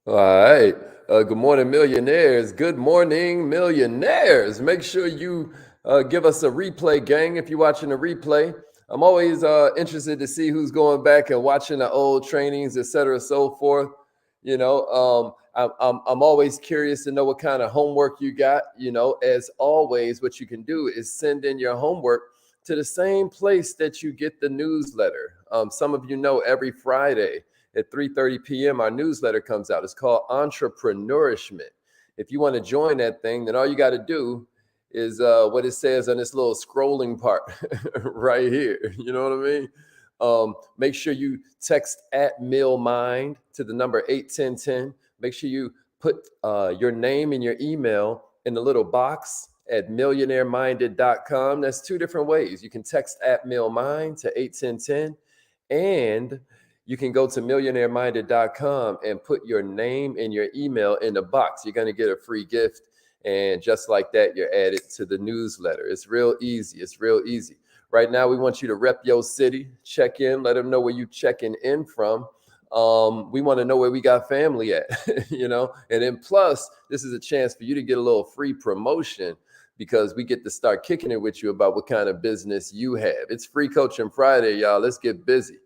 All right. Good morning, millionaires. Good morning, millionaires. Make sure you give us a replay, gang, if you're watching a replay. I'm always interested to see who's going back and watching the old trainings, et cetera, so forth. I'm always curious to know what kind of homework you got. As always, what you can do is send in your homework to the same place that you get the newsletter. Some of you know every Friday at 3:30 p.m. our newsletter comes out. It's called Entrepreneurishment. If you want to join that thing, then all you got to do is what it says on this little scrolling part right here. You know what I mean? Make sure you text at MillMind to the number 81010. Make sure you put your name and your email in the little box at millionaireminded.com. That's two different ways. You can text at MillMind to 81010, and you can go to millionaireminded.com and put your name and your email in the box. You're going to get a free gift. And just like that, you're added to the newsletter. It's real easy. It's real easy. Right now, we want you to rep your city, check in, let them know where you checking in from. We want to know where we got family at, and then plus, this is a chance for you to get a little free promotion because we get to start kicking it with you about what kind of business you have. It's Free Coaching Friday, y'all. Let's get busy.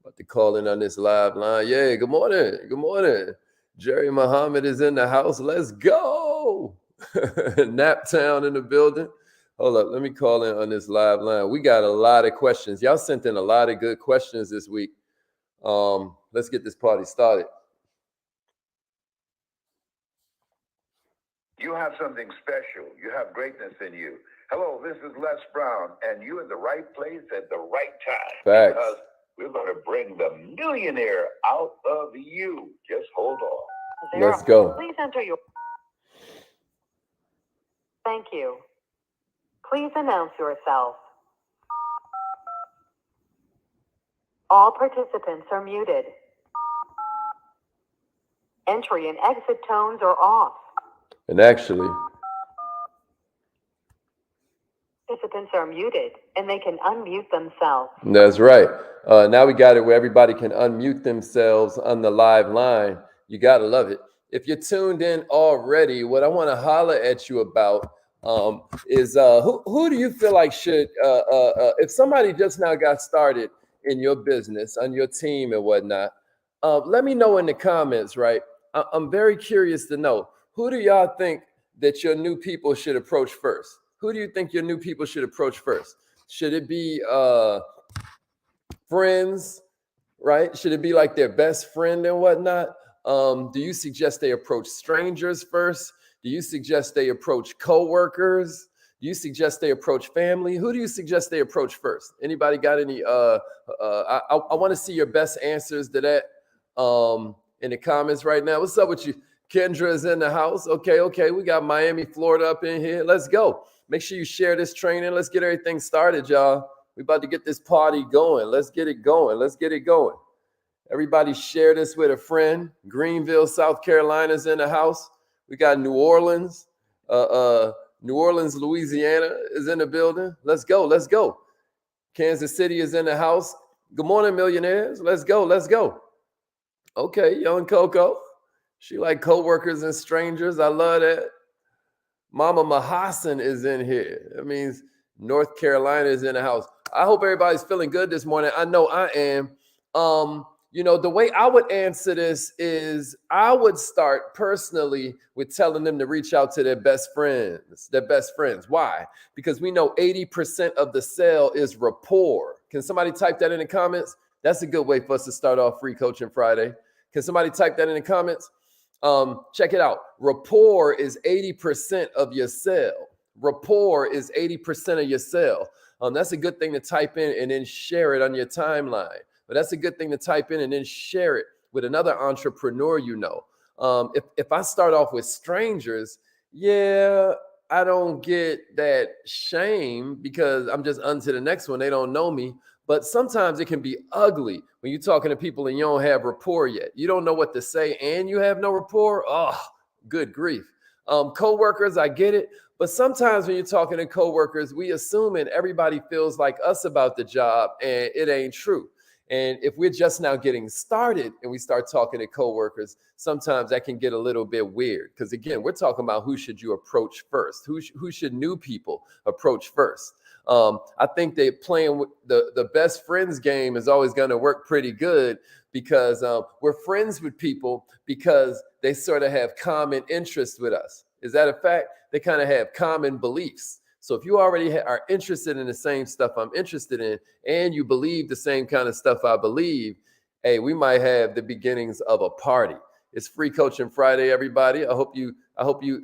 About to call in on this live line. Yeah, good morning. Good morning. Jerry Muhammad is in the house. Let's go. Naptown in the building. Hold up. Let me call in on this live line. We got a lot of questions. Y'all sent in a lot of good questions this week. Let's get this party started. You have something special. You have greatness in you. Hello, this is Les Brown, and you're in the right place at the right time. Facts. Because we're going to bring the millionaire out of you. Just hold on. Let's go. Please enter your... Thank you. Please announce yourself. All participants are muted. Entry and exit tones are off. And actually, Participants are muted and they can unmute themselves. that's right. Now we got it where everybody can unmute themselves on the live line. You got to love it. If you're tuned in already, what I want to holler at you about is who do you feel like should, if somebody just now got started in your business, on your team and whatnot, let me know in the comments, right? I'm very curious to know, who do y'all think that your new people should approach first? Who do you think your new people should approach first? Should it be friends, right? Should it be like their best friend and whatnot? Do you suggest they approach strangers first? Do you suggest they approach coworkers? Do you suggest they approach family? Who do you suggest they approach first? Anybody got any? I want to see your best answers to that in the comments right now. What's up with you? Kendra is in the house. Okay. We got Miami, Florida up in here. Let's go. Make sure you share this training. Let's get everything started, y'all. We about to get this party going. Let's get it going. Let's get it going. Everybody share this with a friend. Greenville, South Carolina's in the house. We got New Orleans. New Orleans, Louisiana is in the building. Let's go. Let's go. Kansas City is in the house. Good morning, millionaires. Let's go. Let's go. Okay, young Coco. She like coworkers and strangers. I love that. Mama Mahassan is in here. That means North Carolina is in the house. I hope everybody's feeling good this morning. I know I am. The way I would answer this is I would start personally with telling them to reach out to their best friends. Why? Because we know 80% of the sale is rapport. Can somebody type that in the comments? That's a good way for us to start off Free Coaching Friday. Can somebody type that in the comments? Check it out. Rapport is 80% of your sale. Rapport is 80% of your sale. That's a good thing to type in and then share it on your timeline. But that's a good thing to type in and then share it with another entrepreneur you know. If I start off with strangers, yeah, I don't get that shame because I'm just on to the next one. They don't know me. But sometimes it can be ugly when you're talking to people and you don't have rapport yet. You don't know what to say and you have no rapport. Oh, good grief. Coworkers, I get it. But sometimes when you're talking to coworkers, we assume and everybody feels like us about the job, and it ain't true. And if we're just now getting started and we start talking to coworkers, sometimes that can get a little bit weird. Because again, we're talking about who should you approach first? Who should new people approach first? I think that playing with the best friends game is always going to work pretty good because we're friends with people because they sort of have common interests with us. Is that a fact? They kind of have common beliefs. So if you already are interested in the same stuff I'm interested in, and you believe the same kind of stuff I believe, hey, we might have the beginnings of a party. It's Free Coaching Friday, everybody. I hope you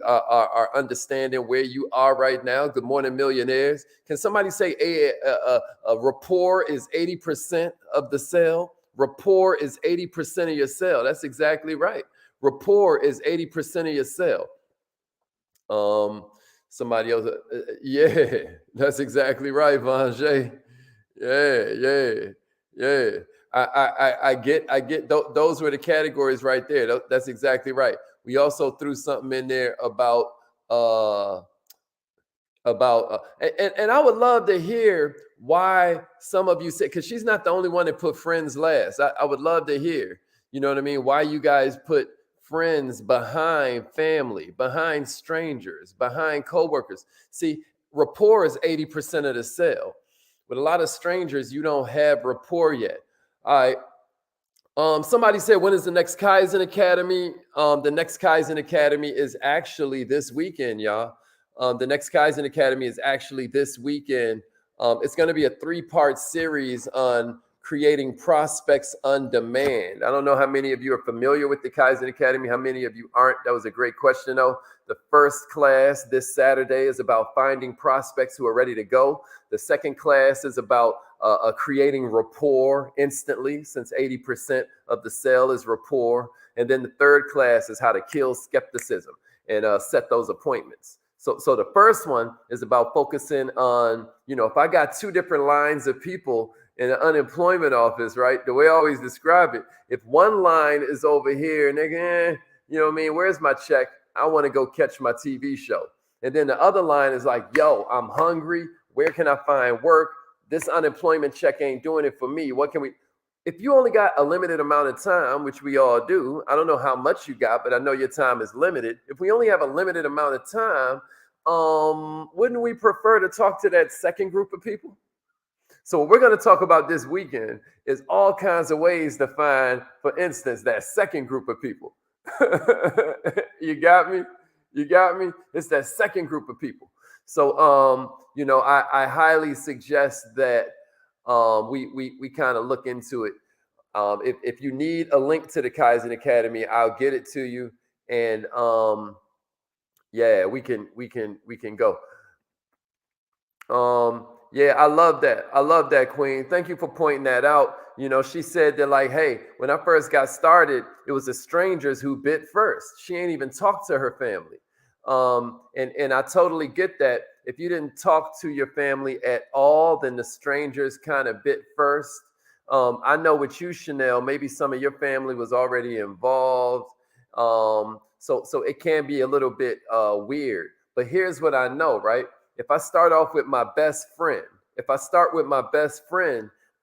are understanding where you are right now. Good morning, millionaires. Can somebody say a rapport is 80% of the sale? Rapport is 80% of your sale. That's exactly right. Rapport is 80% of your sale. Somebody else, yeah, that's exactly right, Vanjay. Yeah. I get those were the categories right there. That's exactly right. We also threw something in there about and I would love to hear why some of you said, because she's not the only one that put friends last. I would love to hear, you know what I mean, why you guys put friends behind family, behind strangers, behind coworkers. See, rapport is 80% of the sale. With a lot of strangers, you don't have rapport yet. All right. Somebody said, when is the next Kaizen Academy? The next Kaizen Academy is actually this weekend, y'all. The next Kaizen Academy is actually this weekend. It's going to be a 3-part series on creating prospects on demand. I don't know how many of you are familiar with the Kaizen Academy, how many of you aren't. That was a great question, though. The first class this Saturday is about finding prospects who are ready to go. The second class is about creating rapport instantly, since 80% of the sale is rapport. And then the third class is how to kill skepticism and set those appointments. So the first one is about focusing on, if I got 2 different lines of people in an unemployment office, right? The way I always describe it, if one line is over here and they're, you know what I mean? Where's my check? I want to go catch my TV show. And then the other line is like, yo, I'm hungry. Where can I find work? This unemployment check ain't doing it for me. What can we? If you only got a limited amount of time, which we all do, I don't know how much you got, but I know your time is limited. If we only have a limited amount of time, wouldn't we prefer to talk to that second group of people? So what we're going to talk about this weekend is all kinds of ways to find, for instance, that second group of people. You got me? It's that second group of people. So, I highly suggest that we kind of look into it. If you need a link to the Kaizen Academy, I'll get it to you. And we can go. Yeah, I love that, Queen. Thank you for pointing that out. She said that, like, hey, when I first got started, it was the strangers who bit first. She ain't even talked to her family. And I totally get that. If you didn't talk to your family at all, then the strangers kind of bit first. I know with you, Chanel, maybe some of your family was already involved. So it can be a little bit weird. But here's what I know, right? If I start off with my best friend,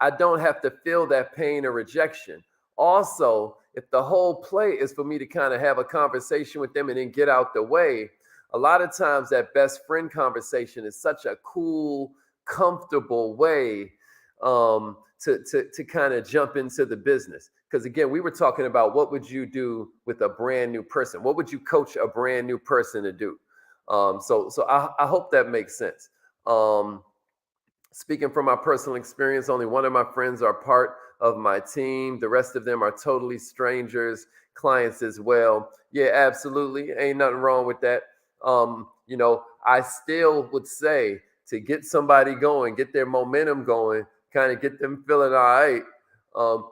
I don't have to feel that pain or rejection. Also, if the whole play is for me to kind of have a conversation with them and then get out the way, a lot of times that best friend conversation is such a cool, comfortable way to kind of jump into the business. Because again, we were talking about what would you do with a brand new person? What would you coach a brand new person to do? So I hope that makes sense. Speaking from my personal experience, only one of my friends are part of my team. The rest of them are totally strangers, clients as well. Yeah, absolutely. Ain't nothing wrong with that. I still would say to get somebody going, get their momentum going, kind of get them feeling all right.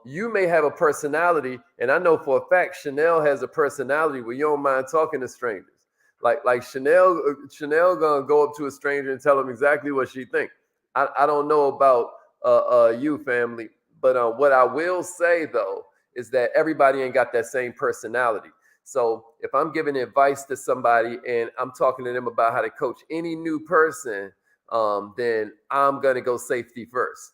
You may have a personality, and I know for a fact Chanel has a personality where you don't mind talking to strangers. Like Chanel gonna go up to a stranger and tell them exactly what she thinks. I don't know about you, family, but what I will say though is that everybody ain't got that same personality. So if I'm giving advice to somebody and I'm talking to them about how to coach any new person, then I'm going to go safety first,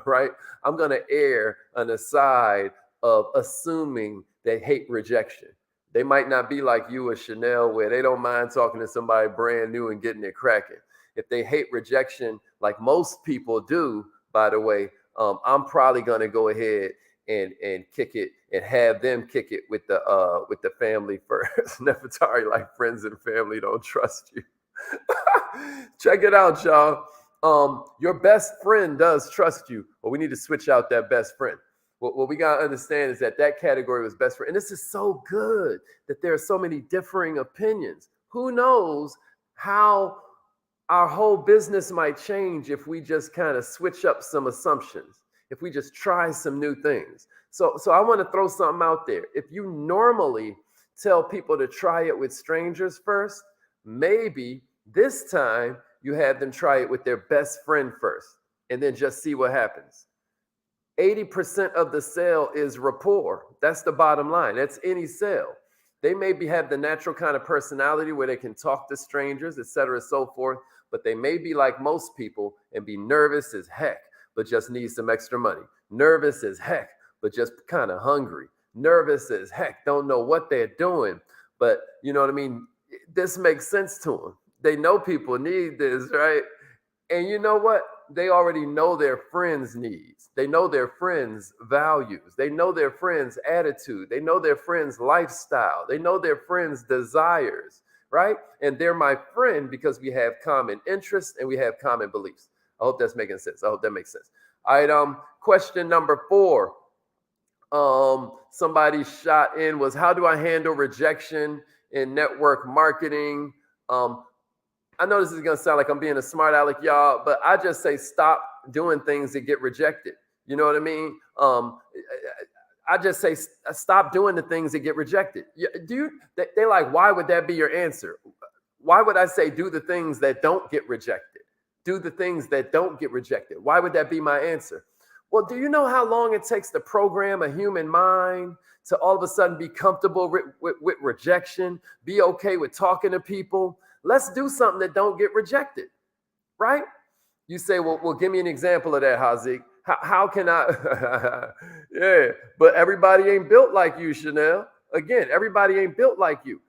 right? I'm going to err on the side of assuming they hate rejection. They might not be like you or Chanel, where they don't mind talking to somebody brand new and getting it cracking. If they hate rejection, like most people do, by the way, I'm probably going to go ahead and kick it and have them kick it with the family first. Nefertari, like friends and family don't trust you. Check it out, y'all. Your best friend does trust you, but we need to switch out that best friend. What we got to understand is that category was best friend. And this is so good that there are so many differing opinions. Who knows how our whole business might change if we just kind of switch up some assumptions, if we just try some new things. So I want to throw something out there. If you normally tell people to try it with strangers first, maybe this time you have them try it with their best friend first and then just see what happens. 80% of the sale is rapport. That's the bottom line. That's any sale. They maybe have the natural kind of personality where they can talk to strangers, et cetera, so forth, but they may be like most people and be nervous as heck, but just need some extra money. Nervous as heck, but just kind of hungry. Nervous as heck, don't know what they're doing, but you know what I mean? This makes sense to them. They know people need this, right? And you know what? They already know their friends' needs. They know their friends' values. They know their friends' attitude. They know their friends' lifestyle. They know their friends' desires, right? And they're my friend because we have common interests and we have common beliefs. I hope that's making sense. I hope that makes sense. All right, question number 4. Somebody shot in was, how do I handle rejection in network marketing? I know this is going to sound like I'm being a smart aleck, y'all, but I just say stop doing things that get rejected. You know what I mean? I just say stop doing the things that get rejected. They like, why would that be your answer? Why would I say do the things that don't get rejected? Do the things that don't get rejected. Why would that be my answer? Well, do you know how long it takes to program a human mind to all of a sudden be comfortable with rejection, be okay with talking to people? Let's do something that don't get rejected, right? You say, well, give me an example of that, Hazik. How can I? Yeah, but everybody ain't built like you, Chanel. Again, everybody ain't built like you.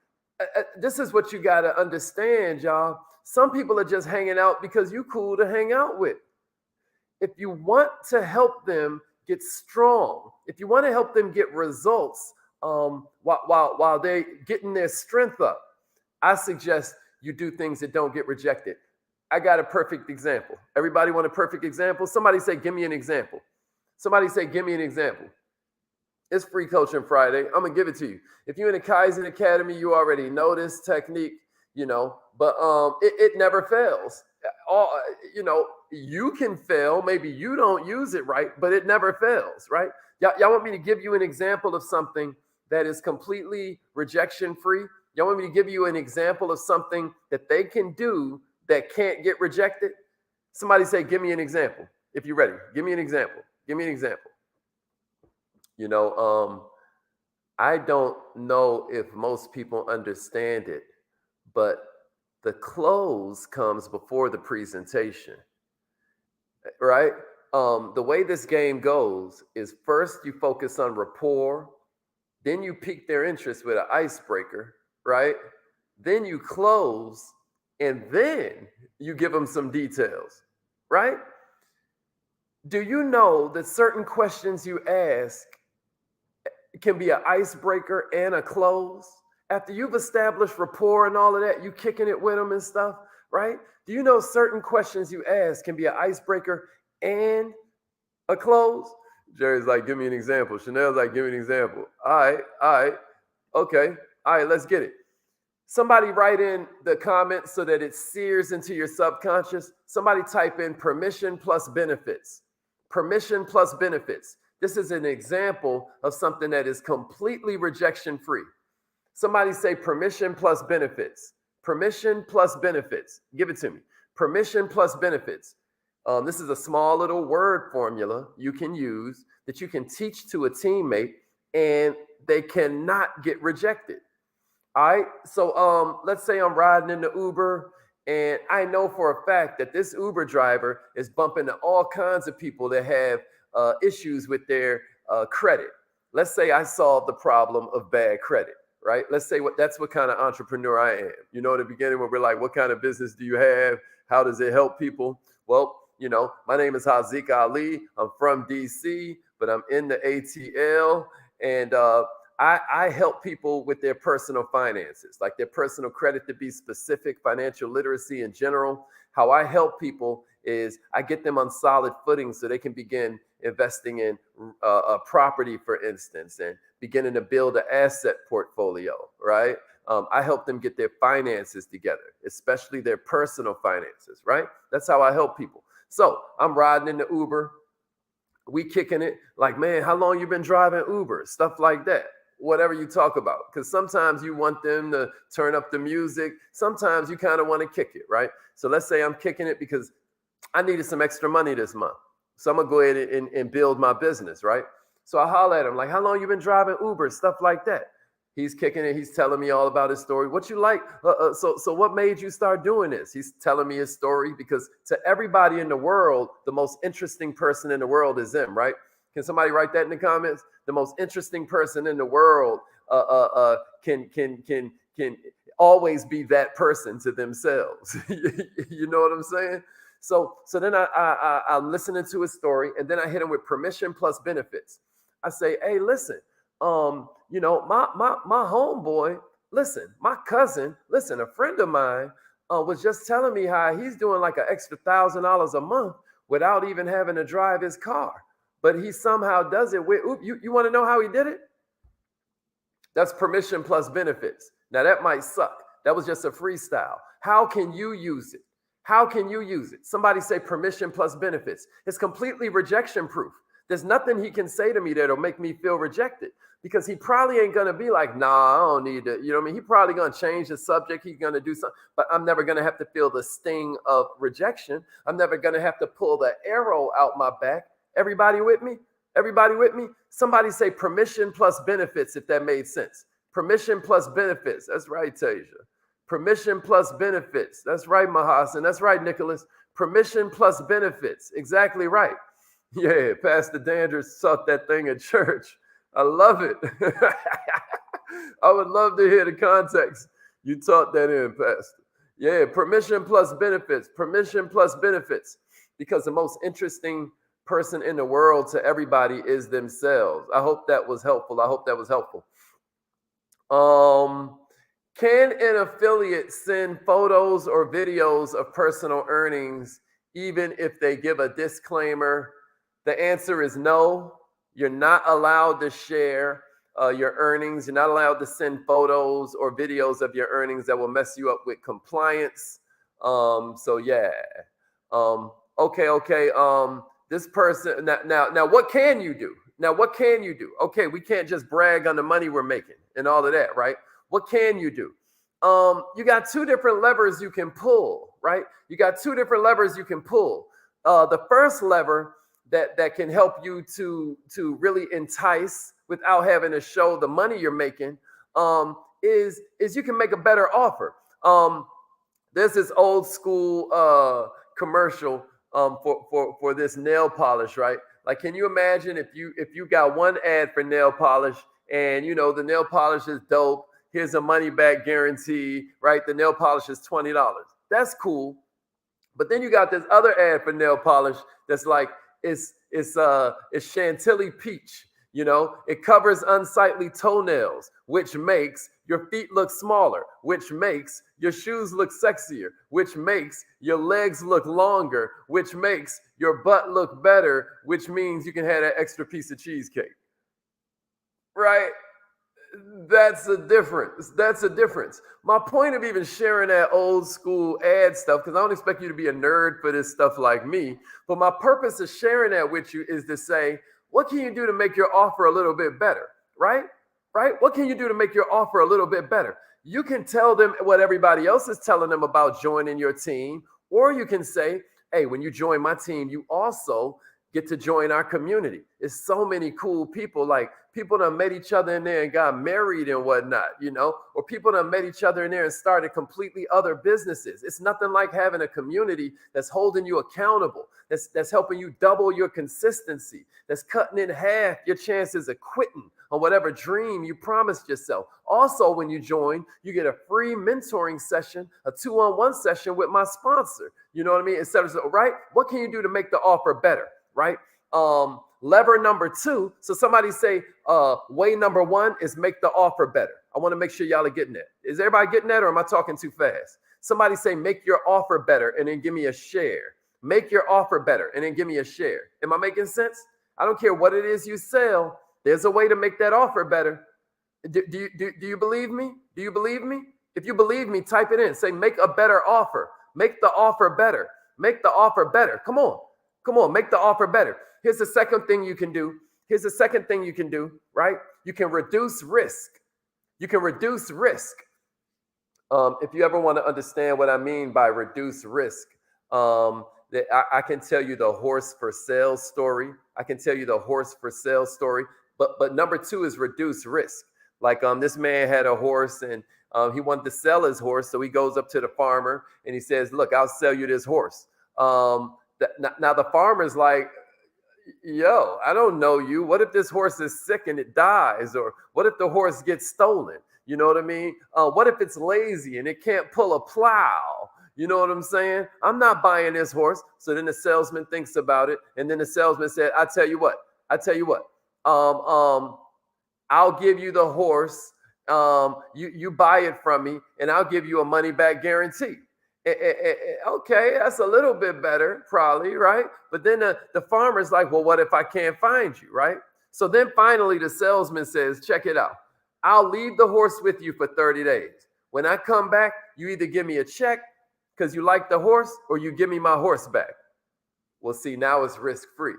This is what you got to understand, y'all. Some people are just hanging out because you cool to hang out with. If you want to help them get strong, if you want to help them get results while they're getting their strength up, I suggest you do things that don't get rejected. I got a perfect example. Everybody want a perfect example? Somebody say, give me an example. Somebody say, give me an example. It's Free Coaching Friday. I'm going to give it to you. If you're in the Kaizen Academy, you already know this technique, but it never fails. You can fail. Maybe you don't use it right, but it never fails, right? Y'all want me to give you an example of something that is completely rejection-free? Y'all want me to give you an example of something that they can do that can't get rejected? Somebody say, give me an example. If you're ready, give me an example. Give me an example. I don't know if most people understand it, but the close comes before the presentation, right? The way this game goes is first you focus on rapport, then you pique their interest with an icebreaker, right? Then you close, and then you give them some details, right? Do you know that certain questions you ask can be an icebreaker and a close? After you've established rapport and all of that, you kicking it with them and stuff, right? Do you know certain questions you ask can be an icebreaker and a close? Jerry's like, give me an example. Chanel's like, give me an example. All right. Okay. All right, let's get it. Somebody write in the comments so that it sears into your subconscious. Somebody type in permission plus benefits. Permission plus benefits. This is an example of something that is completely rejection-free. Somebody say permission plus benefits. Permission plus benefits. Give it to me. Permission plus benefits. This is a small little word formula you can use that you can teach to a teammate and they cannot get rejected. All right. So let's say I'm riding in the Uber And I know for a fact that this Uber driver is bumping into all kinds of people that have issues with their credit. Let's say I solve the problem of bad credit, right? Let's say that's what kind of entrepreneur I am. You know, at the beginning when we're like, what kind of business do you have? How does it help people? Well, you know, my name is Haziq Ali. I'm from DC, but I'm in the ATL. And I help people with their personal finances, like their personal credit, to be specific, financial literacy in general. How I help people is I get them on solid footing so they can begin investing in a property, for instance, and beginning to build an asset portfolio, right? I help them get their finances together, especially their personal finances, right? That's how I help people. So I'm riding in the Uber. We kicking it like, man, how long you been driving Uber? Stuff like that. Whatever you talk about. Because sometimes you want them to turn up the music. Sometimes you kind of want to kick it, right? So let's say I'm kicking it because I needed some extra money this month. So I'm going to go ahead and build my business, right? So I holler at him like, how long you been driving Uber? Stuff like that. He's kicking it. He's telling me all about his story. What you like? So what made you start doing this? He's telling me his story, because to everybody in the world, the most interesting person in the world is them, right? Can somebody write that in the comments? The most interesting person in the world can always be that person to themselves. You know what I'm saying? So then I'm listening to his story, and then I hit him with permission plus benefits. I say, hey, listen, you know, my homeboy, listen, my cousin, listen, a friend of mine was just telling me how he's doing like an extra $1,000 a month without even having to drive his car. But he somehow does it with, you want to know how he did it? That's permission plus benefits. Now that might suck. That was just a freestyle. How can you use it? How can you use it? Somebody say permission plus benefits. It's completely rejection proof. There's nothing he can say to me that'll make me feel rejected, because he probably ain't going to be like, nah, I don't need to, you know what I mean? He probably going to change the subject. He's going to do something, but I'm never going to have to feel the sting of rejection. I'm never going to have to pull the arrow out my back. Everybody with me? Everybody with me? Somebody say permission plus benefits, if that made sense. Permission plus benefits. That's right, Tasia. Permission plus benefits. That's right, Mahasan. That's right, Nicholas. Permission plus benefits. Exactly right. Yeah, Pastor Danders taught that thing at church. I love it. I would love to hear the context you taught that in, Pastor. Yeah, permission plus benefits. Permission plus benefits. Because the most interesting person in the world to everybody is themselves. I hope that was helpful. I hope that was helpful. Can an affiliate send photos or videos of personal earnings even if they give a disclaimer? The answer is no. You're not allowed to share your earnings. You're not allowed to send photos or videos of your earnings that will mess you up with compliance. So yeah. Okay. This person now what can you do? Now what can you do? Okay, we can't just brag on the money we're making and all of that, right? What can you do? You got two different levers you can pull, right? You got two different levers you can pull. The first lever that can help you to really entice without having to show the money you're making is you can make a better offer. There's this old school commercial for this nail polish, right? Like, can you imagine if you got one ad for nail polish, and you know the nail polish is dope, here's a money back guarantee, right? The nail polish is $20. That's cool. But then you got this other ad for nail polish that's like, it's Chantilly peach, you know, it covers unsightly toenails, which makes your feet look smaller, which makes your shoes look sexier, which makes your legs look longer, which makes your butt look better, which means you can have that extra piece of cheesecake, right? That's a difference. That's a difference. My point of even sharing that old school ad stuff, because I don't expect you to be a nerd for this stuff like me, but my purpose of sharing that with you is to say, what can you do to make your offer a little bit better, right? Right? What can you do to make your offer a little bit better? You can tell them what everybody else is telling them about joining your team, or you can say, hey, when you join my team, you also get to join our community. It's so many cool people, like people that met each other in there and got married and whatnot, or people that met each other in there and started completely other businesses. It's nothing like having a community that's holding you accountable, that's helping you double your consistency, that's cutting in half your chances of quitting on whatever dream you promised yourself. Also, when you join, you get a free mentoring session, a 2-on-1 session with my sponsor. You know what I mean? Instead of, right? What can you do to make the offer better? Right? Lever number 2. So somebody say, way number 1 is make the offer better. I want to make sure y'all are getting that. Is everybody getting that, or am I talking too fast? Somebody say, make your offer better and then give me a share. Make your offer better and then give me a share. Am I making sense? I don't care what it is you sell. There's a way to make that offer better. Do you believe me? Do you believe me? If you believe me, type it in. Say, make a better offer. Make the offer better. Make the offer better. Come on. Come on, make the offer better. Here's the second thing you can do. Right? You can reduce risk. You can reduce risk. If you ever want to understand what I mean by reduce risk, I can tell you the horse for sale story. But number 2 is reduce risk. Like this man had a horse and he wanted to sell his horse. So he goes up to the farmer and he says, look, I'll sell you this horse. Now the farmer's like, yo, I don't know you. What if this horse is sick and it dies? Or what if the horse gets stolen? You know what I mean? What if it's lazy and it can't pull a plow? You know what I'm saying? I'm not buying this horse. So then the salesman thinks about it. And then the salesman said, I tell you what, I'll give you the horse. You buy it from me and I'll give you a money back guarantee. Okay, that's a little bit better, probably, right? But then the farmer's like, well, what if I can't find you, right? So then finally the salesman says, check it out. I'll leave the horse with you for 30 days. When I come back, you either give me a check because you like the horse or you give me my horse back. Well, see, now it's risk-free,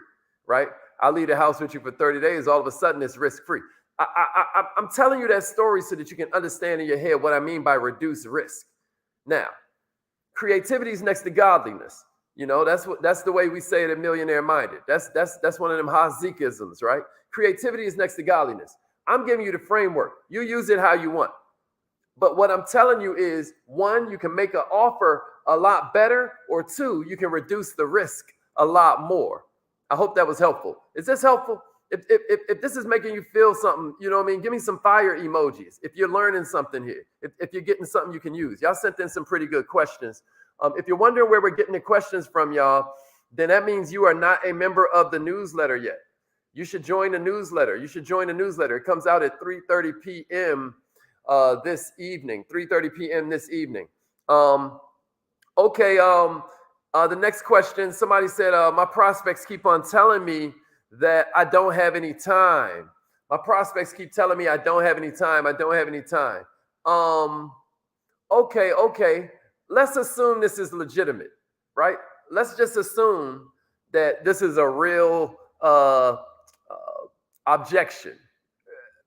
right? I'll leave the house with you for 30 days. All of a sudden, it's risk-free. I'm telling you that story so that you can understand in your head what I mean by reduce risk. Now, creativity is next to godliness. That's the way we say it at Millionaire Minded. That's one of them Hazikisms, right? Creativity is next to godliness. I'm giving you the framework. You use it how you want. But what I'm telling you is, 1, you can make an offer a lot better, or 2, you can reduce the risk a lot more. I hope that was helpful. Is this helpful? If this is making you feel something, you know what I mean? Give me some fire emojis. If you're learning something here, if you're getting something you can use. Y'all sent in some pretty good questions. If you're wondering where we're getting the questions from, y'all, then that means you are not a member of the newsletter yet. You should join the newsletter. It comes out at 3:30 p.m. This evening. 3:30 p.m. this evening. Okay. The next question, somebody said, my prospects keep on telling me that I don't have any time. Okay. Let's assume this is legitimate, right? Let's just assume that this is a real objection.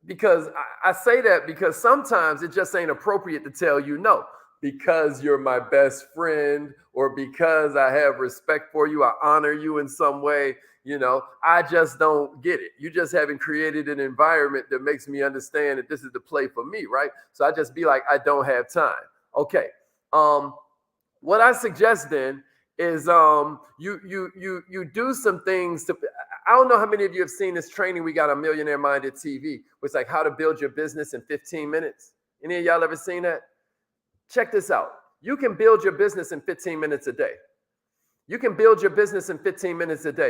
Because I say that because sometimes it just ain't appropriate to tell you no. Because you're my best friend, or because I have respect for you, I honor you in some way, I just don't get it. You just haven't created an environment that makes me understand that this is the play for me, right? So I just be like, I don't have time. Okay. What I suggest then is you do some things to. I don't know how many of you have seen this training we got on Millionaire Minded TV. It's like how to build your business in 15 minutes. Any of y'all ever seen that? Check this out. You can build your business in 15 minutes a day.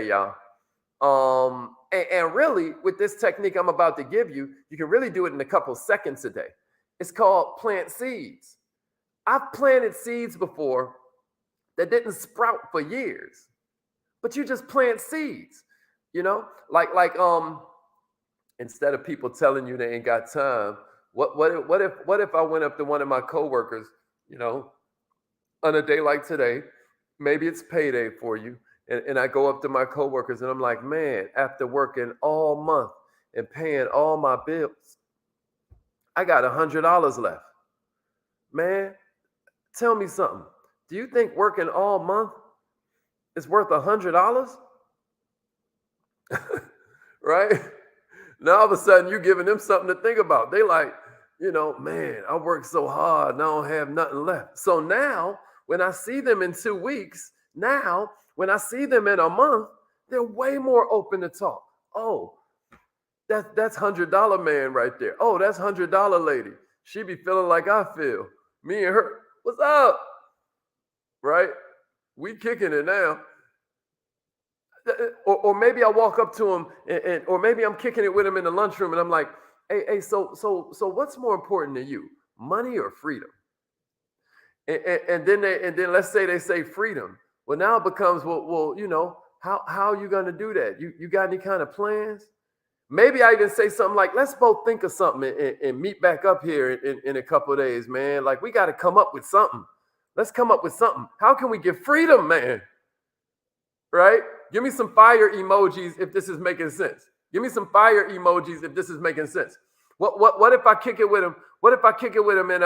Y'all. And really, with this technique I'm about to give you, you can really do it in a couple seconds a day. It's called plant seeds. I've planted seeds before that didn't sprout for years, but you just plant seeds, like instead of people telling you they ain't got time, what if I went up to one of my coworkers, on a day like today, maybe it's payday for you, and I go up to my coworkers and I'm like, man, after working all month and paying all my bills, I got $100 left. Man, tell me something. Do you think working all month is worth $100? right? Now all of a sudden you giving them something to think about. They like, man, I worked so hard and I don't have nothing left. So now when I see them in 2 weeks, now when I see them in a month, they're way more open to talk. Oh, that's $100 man right there. Oh, that's $100 lady. She be feeling like I feel. Me and her, what's up? Right? We kicking it now. Or maybe I walk up to him or maybe I'm kicking it with him in the lunchroom and I'm like, hey, so what's more important to you, money or freedom? And then let's say they say freedom. Well, now it becomes how are you going to do that? You got any kind of plans? Maybe I even say something like, let's both think of something and meet back up here in a couple of days, man. Like we got to come up with something. Let's come up with something. How can we get freedom, man? Right? Give me some fire emojis if this is making sense. Give me some fire emojis if this is making sense. What if I kick it with him? What if I kick it with him and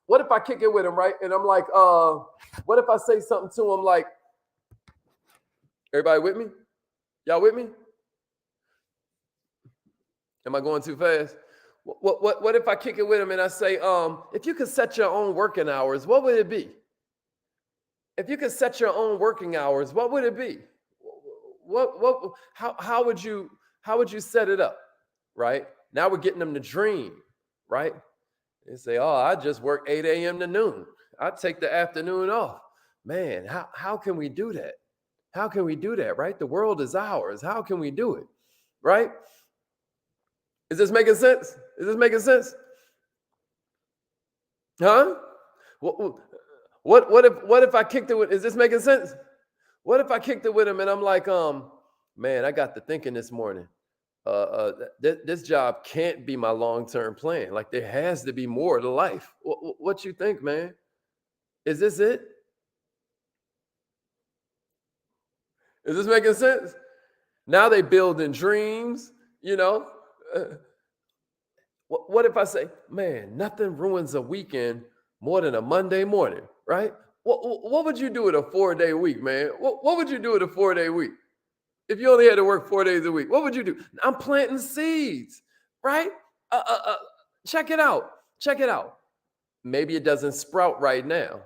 what if I kick it with him, right? And I'm like, what if I say something to him like, everybody with me? Y'all with me? Am I going too fast? What if I kick it with him and I say, if you could set your own working hours, what would it be? If you could set your own working hours, what would it be? How would you set it up? Right? Now we're getting them to dream, right? They say, oh, I just work 8 a.m. to noon. I take the afternoon off. Man, how can we do that? How can we do that, right? The world is ours. How can we do it? Right? Is this making sense? Is this making sense? Huh? What if I kicked it with, is this making sense? What if I kicked it with him and I'm like, man, I got to thinking this morning. This job can't be my long-term plan. Like there has to be more to life. What you think, man? Is this it? Is this making sense? Now they building dreams, What if I say, man, nothing ruins a weekend more than a Monday morning, right? What would you do with a 4-day week, man? What would you do with a 4-day week? If you only had to work 4 days a week, what would you do? I'm planting seeds, right? Check it out. Check it out. Maybe it doesn't sprout right now,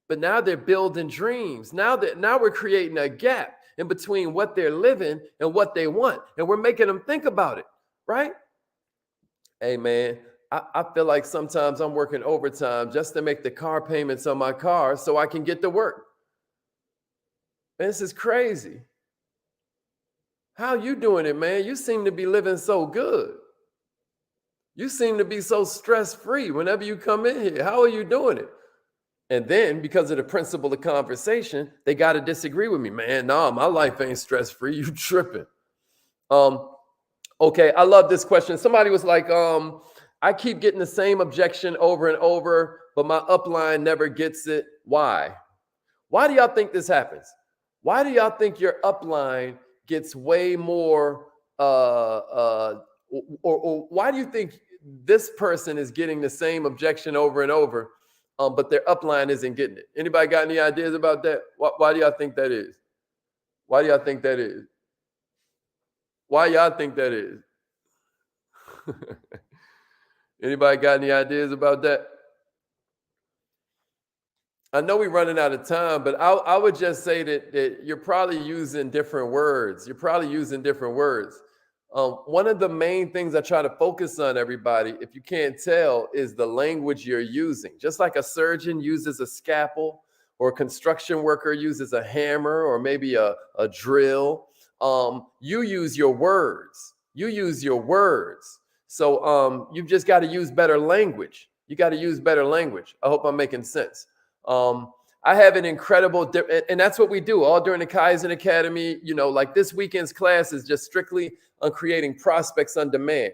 but now they're building dreams. Now we're creating a gap in between what they're living and what they want, and we're making them think about it, right? Hey, man, I feel like sometimes I'm working overtime just to make the car payments on my car so I can get to work. Man, this is crazy. How you doing it, man? You seem to be living so good. You seem to be so stress-free whenever you come in here. How are you doing it? And then because of the principle of conversation, they got to disagree with me. Man, nah, my life ain't stress-free. You tripping. Okay, I love this question. Somebody was like, I keep getting the same objection over and over, but my upline never gets it. Why? Why do y'all think this happens? Why do y'all think your upline gets way more, or why do you think this person is getting the same objection over and over, but their upline isn't getting it? Anybody got any ideas about that? Why do y'all think that is? Why do y'all think that is? Why y'all think that is? Anybody got any ideas about that? I know we're running out of time, but I would just say that you're probably using different words. You're probably using different words. One of the main things I try to focus on, everybody, if you can't tell, is the language you're using. Just like a surgeon uses a scalpel, or a construction worker uses a hammer, or maybe a drill. You use your words. You use your words. So you've just got to use better language. You got to use better language. I hope I'm making sense. I have an incredible, and that's what we do all during the Kaizen Academy. Like this weekend's class is just strictly on creating prospects on demand.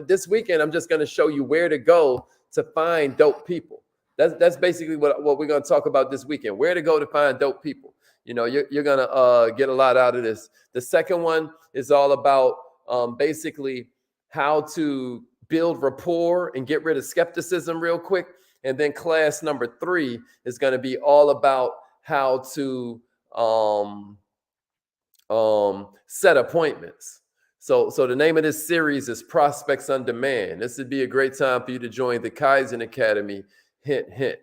This weekend, I'm just going to show you where to go to find dope people. That's basically what we're going to talk about this weekend, where to go to find dope people. You're going to get a lot out of this. The second one is all about basically how to build rapport and get rid of skepticism real quick. And then class number 3 is going to be all about how to set appointments. So the name of this series is Prospects on Demand. This would be a great time for you to join the Kaizen Academy. Hint, hint.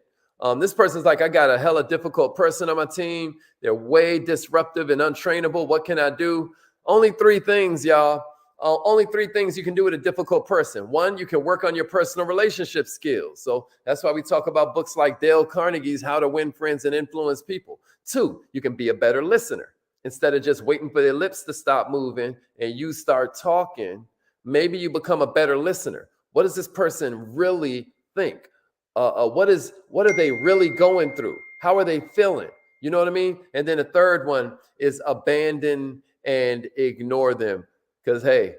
This person's like, I got a hella difficult person on my team. They're way disruptive and untrainable. What can I do? Only three things, y'all. Only three things you can do with a difficult person. One, you can work on your personal relationship skills. So that's why we talk about books like Dale Carnegie's How to Win Friends and Influence People. Two, you can be a better listener. Instead of just waiting for their lips to stop moving and you start talking, maybe you become a better listener. What does this person really think? What are they really going through? How are they feeling? You know what I mean? And then the third one is abandon and ignore them. Because, hey,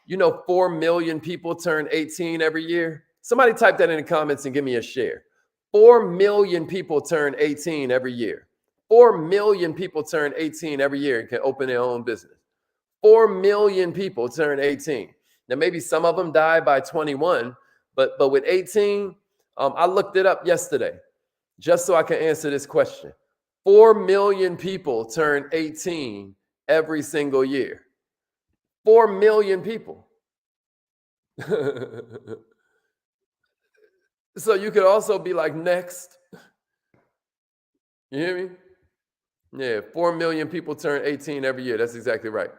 4 million people turn 18 every year. Somebody type that in the comments and give me a share. 4 million people turn 18 every year. 4 million people turn 18 every year and can open their own business. 4 million people turn 18. Now, maybe some of them die by 21, but with 18, I looked it up yesterday just so I can answer this question. 4 million people turn 18 every single year. 4 million people. So you could also be like, next. You hear me? Yeah, 4 million people turn 18 every year. That's exactly right.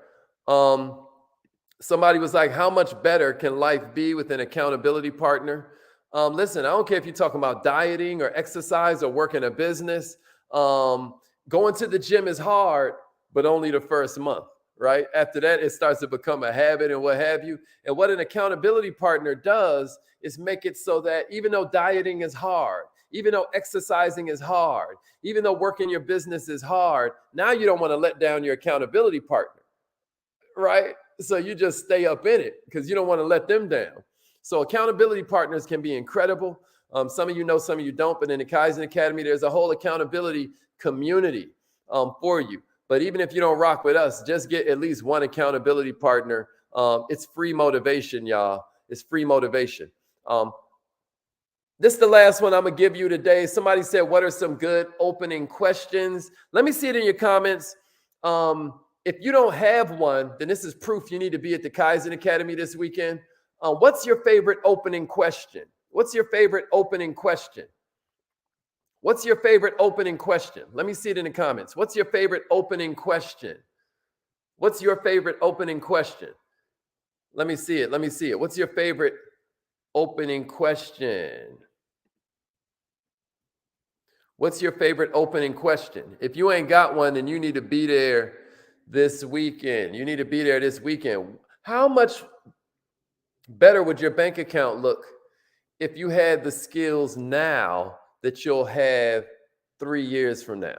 Somebody was like, how much better can life be with an accountability partner? Listen, I don't care if you're talking about dieting or exercise or working a business. Going to the gym is hard, but only the first month, right? After that, it starts to become a habit and what have you. And what an accountability partner does is make it so that even though dieting is hard, even though exercising is hard, even though working your business is hard, now you don't want to let down your accountability partner, right? So you just stay up in it because you don't want to let them down. So accountability partners can be incredible. Some of you know, some of you don't, but in the Kaizen Academy, there's a whole accountability community for you. But even if you don't rock with us, just get at least one accountability partner. It's free motivation, y'all. It's free motivation. This is the last one I'm going to give you today. Somebody said, what are some good opening questions? Let me see it in your comments. If you don't have one, then this is proof you need to be at the Kaizen Academy this weekend. What's your favorite opening question? What's your favorite opening question? What's your favorite opening question? Let me see it in the comments. What's your favorite opening question? What's your favorite opening question? Let me see it. Let me see it. What's your favorite opening question? What's your favorite opening question? If you ain't got one, then you need to be there this weekend. You need to be there this weekend. How much better would your bank account look if you had the skills now that you'll have 3 years from now?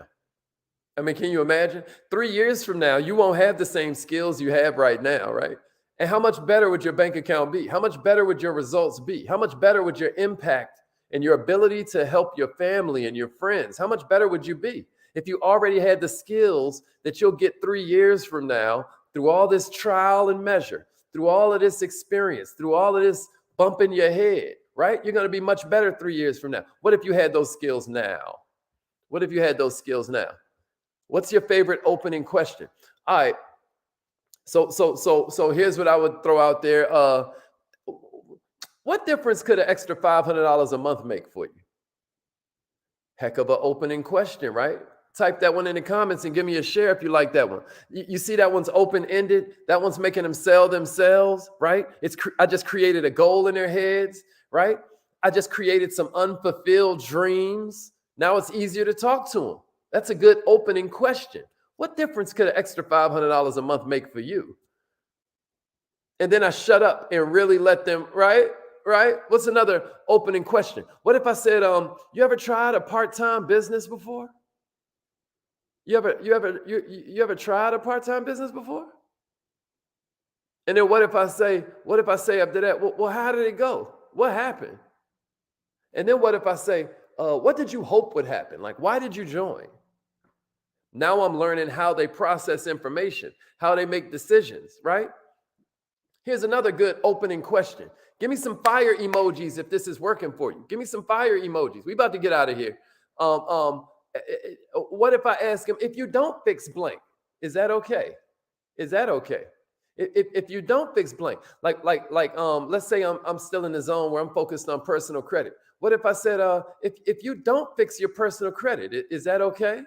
I mean, can you imagine? 3 years from now, you won't have the same skills you have right now, right? And how much better would your bank account be? How much better would your results be? How much better would your impact and your ability to help your family and your friends? How much better would you be if you already had the skills that you'll get 3 years from now through all this trial and measure, through all of this experience, through all of this bumping your head, right? You're going to be much better 3 years from now. What if you had those skills now? What if you had those skills now? What's your favorite opening question? All right. So here's what I would throw out there. What difference could an extra $500 a month make for you? Heck of an opening question, right? Type that one in the comments and give me a share if you like that one. You see that one's open-ended. That one's making them sell themselves, right? I just created a goal in their heads, right? I just created some unfulfilled dreams. Now it's easier to talk to them. That's a good opening question. What difference could an extra $500 a month make for you? And then I shut up and really let them, right? What's another opening question? What if I said, you ever tried a part-time business before? You ever tried a part-time business before? And then what if I say after that, well, how did it go? What happened? And then what if I say, what did you hope would happen? Like, why did you join? Now I'm learning how they process information, how they make decisions, right? Here's another good opening question. Give me some fire emojis if this is working for you. Give me some fire emojis. We about to get out of here. What if I ask him, if you don't fix blank, Is that okay? Is that okay? If you don't fix blank, let's say I'm still in the zone where I'm focused on personal credit. What if I said, if you don't fix your personal credit, is that okay?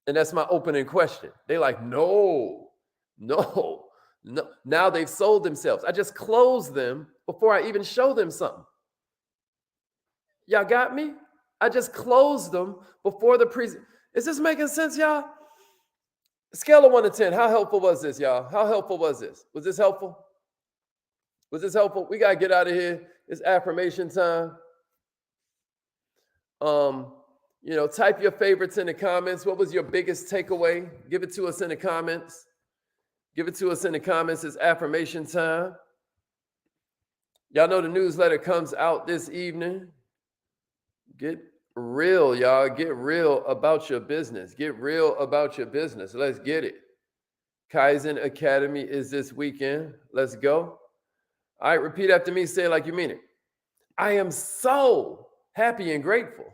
And that's my opening question. They like, no, no, no. Now they've sold themselves. I just closed them before I even show them something. Y'all got me? I just closed them before the Is this making sense, y'all? Scale of 1 to 10. How helpful was this, y'all? How helpful was this? Was this helpful? Was this helpful? We gotta get out of here. It's affirmation time. Type your favorites in the comments. What was your biggest takeaway? Give it to us in the comments. Give it to us in the comments. It's affirmation time. Y'all know the newsletter comes out this evening. Get real, y'all. Get real about your business. Get real about your business. Let's get it. Kaizen Academy is this weekend. Let's go. All right, repeat after me. Say it like you mean it. I am so happy and grateful